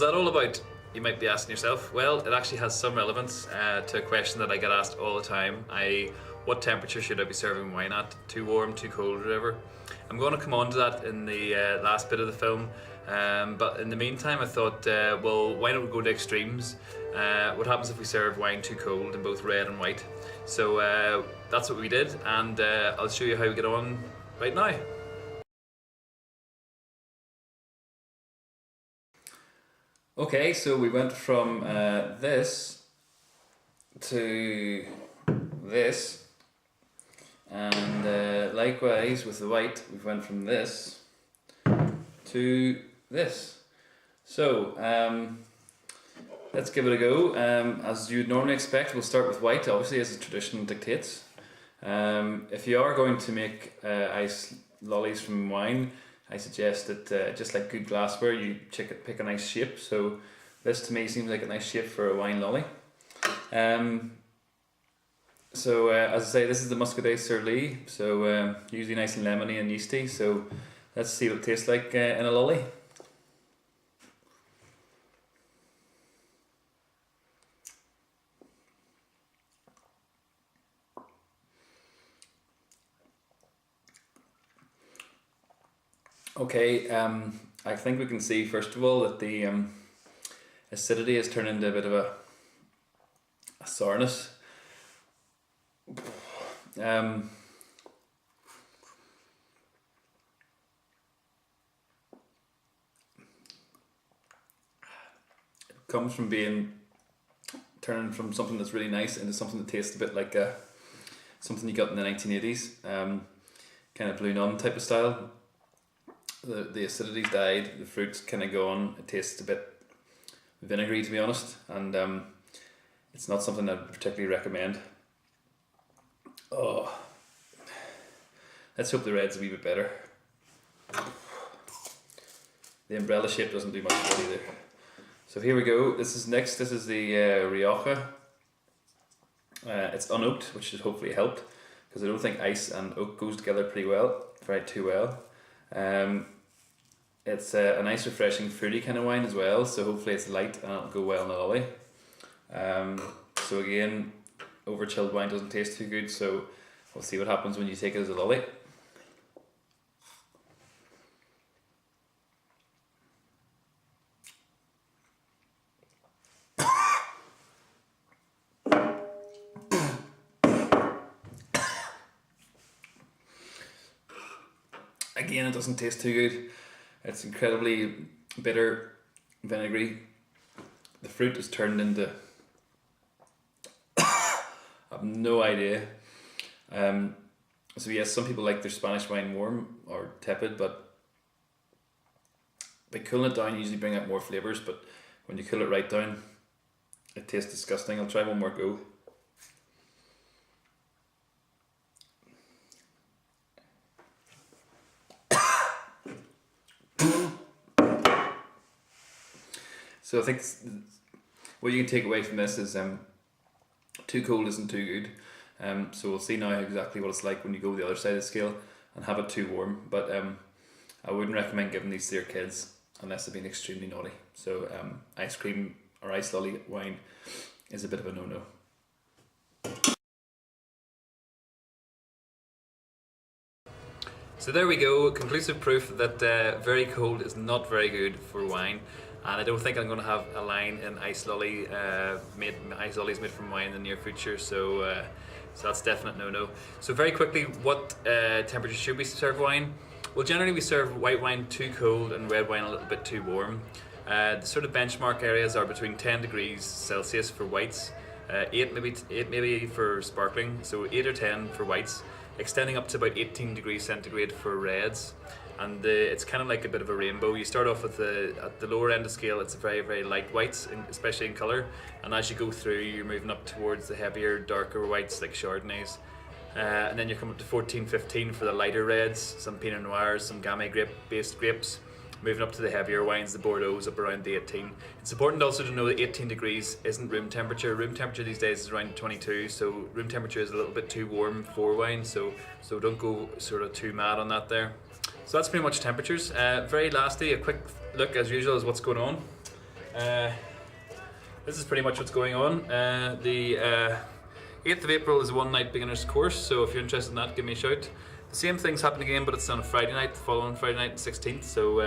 that all about? You might be asking yourself. Well, it actually has some relevance to a question that I get asked all the time. What temperature should I be serving wine at? Too warm, too cold, whatever. I'm going to come on to that in the last bit of the film, but in the meantime I thought, well, why don't we go to extremes? What happens if we serve wine too cold in both red and white? So that's what we did, and I'll show you how we get on right now. Okay, so we went from this to this, and likewise with the white, we went from this to this. So let's give it a go. As you'd normally expect, we'll start with white, obviously, as the tradition dictates. If you are going to make ice lollies from wine, I suggest that just like good glassware, you pick a nice shape. So this to me seems like a nice shape for a wine lolly. So as I say, this is the Muscadet sur Lie, so usually nice and lemony and yeasty. So let's see what it tastes like in a lolly. Okay, I think we can see first of all that the acidity has turned into a bit of a sourness. It comes from turning from something that's really nice into something that tastes a bit like something you got in the 1980s, kind of Blue Nun type of style. The acidity's died, the fruit's kind of gone, it tastes a bit vinegary to be honest, and it's not something I'd particularly recommend. Oh, let's hope the red's a wee bit better. The umbrella shape doesn't do much good either. So here we go, this is the Rioja. It's unoaked, which should hopefully help, because I don't think ice and oak goes together too well. It's a nice refreshing fruity kind of wine as well, so hopefully it's light and it'll go well in a lolly. So again, over chilled wine doesn't taste too good, so we'll see what happens when you take it as a lolly. Again, it doesn't taste too good. It's incredibly bitter, vinegary. The fruit is turned into I have no idea. So yes, some people like their Spanish wine warm or tepid, but by cooling it down you usually bring out more flavours, but when you cool it right down, it tastes disgusting. I'll try one more go. So I think what you can take away from this is too cold isn't too good. So we'll see now exactly what it's like when you go the other side of the scale and have it too warm. But I wouldn't recommend giving these to your kids unless they've been extremely naughty. So ice cream or ice lolly wine is a bit of a no-no. So there we go, conclusive proof that very cold is not very good for wine. And I don't think I'm going to have a line in ice lollies made from wine in the near future, so that's definite no-no. So very quickly, what temperature should we serve wine? Well, generally we serve white wine too cold and red wine a little bit too warm. The sort of benchmark areas are between 10 degrees Celsius for whites, 8 maybe for sparkling, so 8 or 10 for whites, extending up to about 18 degrees centigrade for reds. And it's kind of like a bit of a rainbow. You start off with at the lower end of scale, it's very, very light whites, especially in colour. And as you go through, you're moving up towards the heavier, darker whites like Chardonnays. And then you come up to 14, 15 for the lighter reds, some Pinot Noirs, some Gamay grape-based grapes. Moving up to the heavier wines, the Bordeaux's up around the 18. It's important also to know that 18 degrees isn't room temperature. Room temperature these days is around 22, so room temperature is a little bit too warm for wine, so don't go sort of too mad on that there. So that's pretty much temperatures. Very lastly, a quick look as usual as what's going on. This is pretty much what's going on. The 8th of April is a one-night beginner's course, so if you're interested in that, give me a shout. The same thing's happening again, but it's on a Friday night, the following Friday night, the 16th, so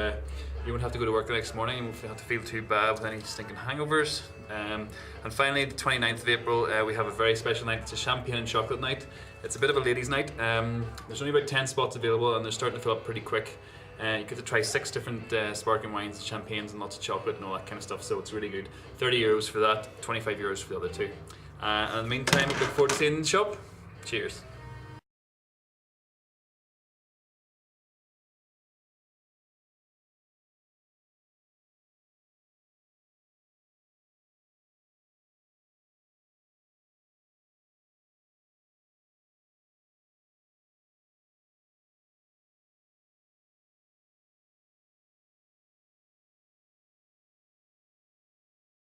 you won't have to go to work the next morning, you won't have to feel too bad with any stinking hangovers. And finally, the 29th of April, we have a very special night. It's a champagne and chocolate night. It's a bit of a ladies' night. There's only about 10 spots available, and they're starting to fill up pretty quick. You get to try 6 different sparkling wines, champagnes, and lots of chocolate and all that kind of stuff, so it's really good. €30 for that, €25 for the other two. And in the meantime, I look forward to seeing you in the shop. Cheers.